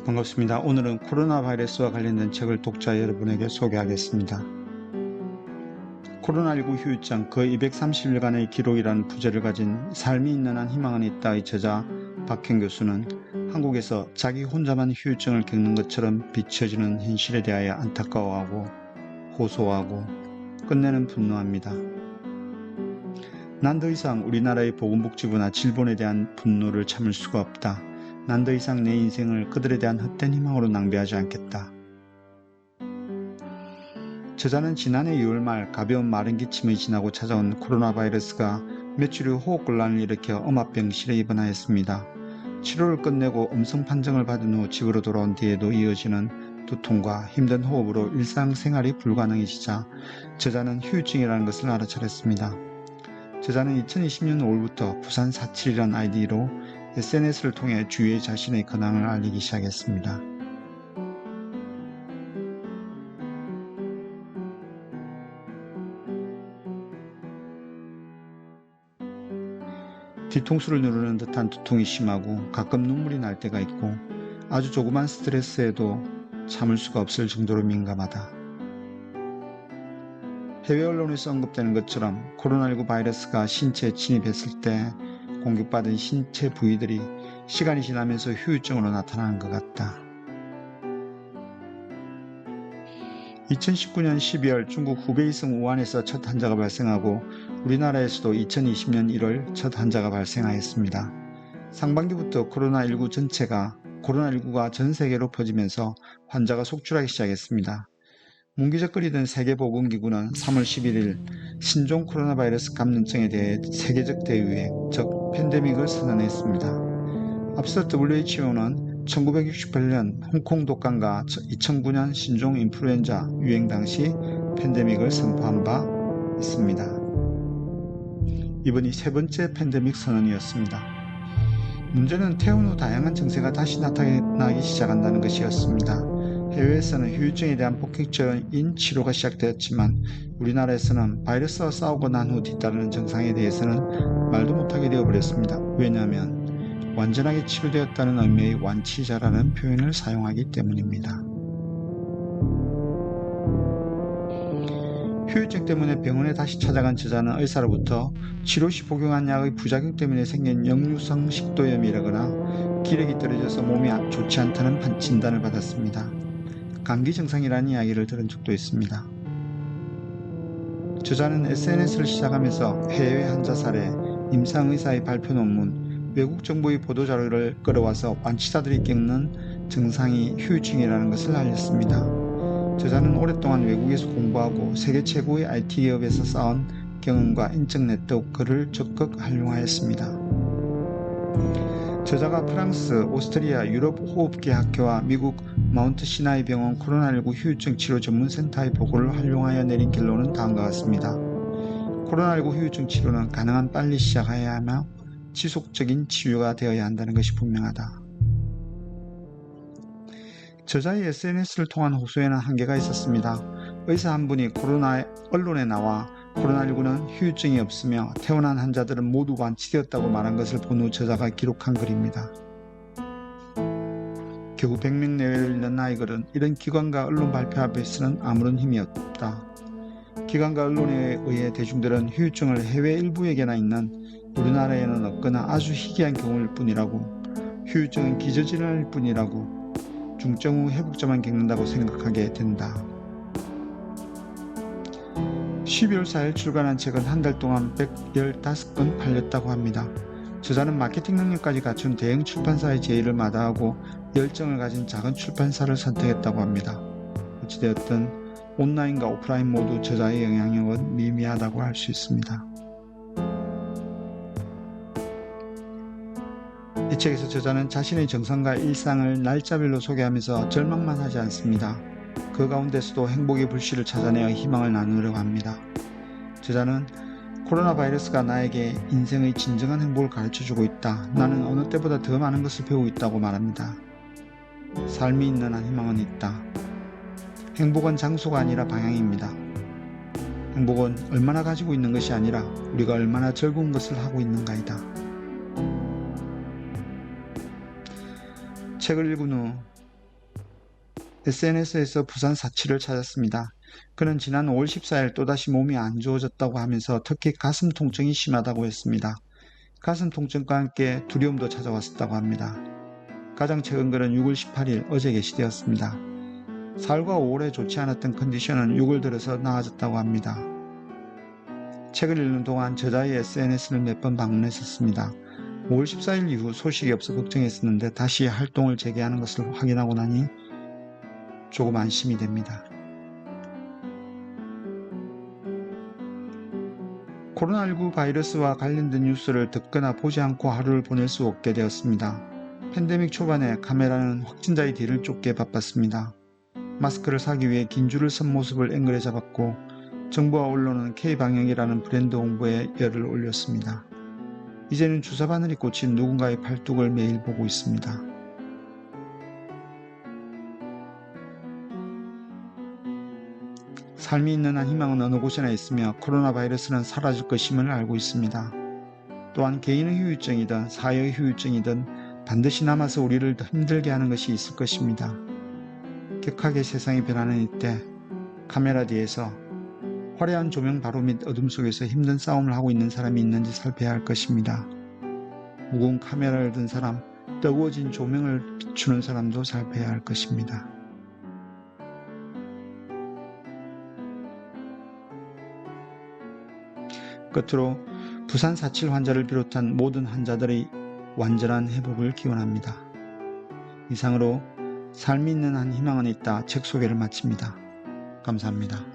반갑습니다. 오늘은 코로나 바이러스와 관련된 책을 독자 여러분에게 소개하겠습니다. 코로나19 후유증 그 230일간의 기록이라는 부제를 가진 삶이 있는 한 희망은 있다의 저자 박현 교수는 한국에서 자기 혼자만 후유증을 겪는 것처럼 비춰지는 현실에 대하여 안타까워하고 호소하고 끝내는 분노합니다. 난 더 이상 우리나라의 보건복지부나 질본에 대한 분노를 참을 수가 없다. 난 더 이상 내 인생을 그들에 대한 헛된 희망으로 낭비하지 않겠다. 저자는 지난해 6월 말 가벼운 마른 기침이 지나고 찾아온 코로나 바이러스가 며칠 후 호흡곤란을 일으켜 엄합병실에 입원하였습니다. 치료를 끝내고 음성 판정을 받은 후 집으로 돌아온 뒤에도 이어지는 두통과 힘든 호흡으로 일상생활이 불가능해지자 저자는 후유증이라는 것을 알아차렸습니다. 저자는 2020년 5월부터 부산 47이라는 아이디로 SNS를 통해 주위에 자신의 근황을 알리기 시작했습니다. 뒤통수를 누르는 듯한 두통이 심하고 가끔 눈물이 날 때가 있고 아주 조그만 스트레스에도 참을 수가 없을 정도로 민감하다. 해외 언론에서 언급되는 것처럼 코로나19 바이러스가 신체에 침입했을 때 공격받은 신체 부위들이 시간이 지나면서 후유증으로 나타나는 것 같다. 2019년 12월 중국 후베이성 우한에서 첫 환자가 발생하고 우리나라에서도 2020년 1월 첫 환자가 발생하였습니다. 상반기부터 코로나19가 전 세계로 퍼지면서 환자가 속출하기 시작했습니다. 문기적거리던 세계보건기구는 3월 11일 신종 코로나 바이러스 감염증에 대해 세계적 대유행, 즉 팬데믹을 선언했습니다. 앞서 WHO는 1968년 홍콩 독감과 2009년 신종 인플루엔자 유행 당시 팬데믹을 선포한 바 있습니다. 이번이 세 번째 팬데믹 선언이었습니다. 문제는 퇴원 후 다양한 증세가 다시 나타나기 시작한다는 것이었습니다. 해외에서는 후유증에 대한 본격적인 치료가 시작되었지만 우리나라에서는 바이러스와 싸우고 난 후 뒤따르는 증상에 대해서는 말도 못하게 되어버렸습니다. 왜냐하면 완전하게 치료되었다는 의미의 완치자라는 표현을 사용하기 때문입니다. 후유증 때문에 병원에 다시 찾아간 저자는 의사로부터 치료 시 복용한 약의 부작용 때문에 생긴 역류성 식도염이라거나 기력이 떨어져서 몸이 좋지 않다는 진단을 받았습니다. 감기 증상이라는 이야기를 들은 적도 있습니다. 저자는 SNS를 시작하면서 해외 환자 사례, 임상의사의 발표 논문, 외국 정부의 보도자료를 끌어와서 완치자들이 겪는 증상이 후유증이라는 것을 알렸습니다. 저자는 오랫동안 외국에서 공부하고 세계 최고의 IT 기업에서 쌓은 경험과 인적 네트워크를 적극 활용하였습니다. 저자가 프랑스, 오스트리아 유럽호흡기 학회와 미국 마운트 시나이 병원 코로나19 후유증 치료 전문센터의 보고를 활용하여 내린 결론은 다음과 같습니다. 코로나19 후유증 치료는 가능한 빨리 시작해야 하며 지속적인 치유가 되어야 한다는 것이 분명하다. 저자의 SNS를 통한 호소에는 한계가 있었습니다. 의사 한 분이 언론에 나와 코로나19는 후유증이 없으며 퇴원한 환자들은 모두 완치되었다고 말한 것을 본 후 저자가 기록한 글입니다. 겨우 100명 내외를 잃는 아이들은 이런 기관과 언론 발표 앞에서는 아무런 힘이 없다. 기관과 언론에 의해 대중들은 후유증을 해외 일부에게나 있는 우리나라에는 없거나 아주 희귀한 경우일 뿐이라고, 후유증은 기저질환일 뿐이라고, 중증 후 회복자만 겪는다고 생각하게 된다. 12월 4일 출간한 책은 한 달 동안 115건 팔렸다고 합니다. 저자는 마케팅 능력까지 갖춘 대형 출판사의 제의를 마다하고 열정을 가진 작은 출판사를 선택했다고 합니다. 어찌되었든 온라인과 오프라인 모두 저자의 영향력은 미미하다고 할 수 있습니다. 이 책에서 저자는 자신의 정성과 일상을 날짜별로 소개하면서 절망만 하지 않습니다. 그 가운데서도 행복의 불씨를 찾아내어 희망을 나누려고 합니다. 저자는 코로나 바이러스가 나에게 인생의 진정한 행복을 가르쳐주고 있다. 나는 어느 때보다 더 많은 것을 배우고 있다고 말합니다. 삶이 있는 한 희망은 있다. 행복은 장소가 아니라 방향입니다. 행복은 얼마나 가지고 있는 것이 아니라 우리가 얼마나 즐거운 것을 하고 있는가이다. 책을 읽은 후 SNS에서 부산 사치를 찾았습니다. 그는 지난 5월 14일 또다시 몸이 안 좋아졌다고 하면서 특히 가슴 통증이 심하다고 했습니다. 가슴 통증과 함께 두려움도 찾아왔었다고 합니다. 가장 최근 글은 6월 18일 어제 게시되었습니다. 4월과 5월에 좋지 않았던 컨디션은 6월 들어서 나아졌다고 합니다. 책을 읽는 동안 저자의 SNS를 몇 번 방문했었습니다. 5월 14일 이후 소식이 없어 걱정했었는데 다시 활동을 재개하는 것을 확인하고 나니 조금 안심이 됩니다. 코로나19 바이러스와 관련된 뉴스를 듣거나 보지 않고 하루를 보낼 수 없게 되었습니다. 팬데믹 초반에 카메라는 확진자의 뒤를 쫓기에 바빴습니다. 마스크를 사기 위해 긴 줄을 선 모습을 앵글에 잡았고 정부와 언론은 K방역이라는 브랜드 홍보에 열을 올렸습니다. 이제는 주사바늘이 꽂힌 누군가의 팔뚝을 매일 보고 있습니다. 삶이 있는 한 희망은 어느 곳에나 있으며 코로나 바이러스는 사라질 것임을 알고 있습니다. 또한 개인의 후유증이든 사회의 후유증이든 반드시 남아서 우리를 더 힘들게 하는 것이 있을 것입니다. 격하게 세상이 변하는 이때 카메라 뒤에서 화려한 조명 바로 밑 어둠 속에서 힘든 싸움을 하고 있는 사람이 있는지 살펴야 할 것입니다. 무거운 카메라를 든 사람, 뜨거워진 조명을 비추는 사람도 살펴야 할 것입니다. 끝으로 부산 4.7 환자를 비롯한 모든 환자들의 완전한 회복을 기원합니다. 이상으로 삶이 있는 한 희망은 있다 책 소개를 마칩니다. 감사합니다.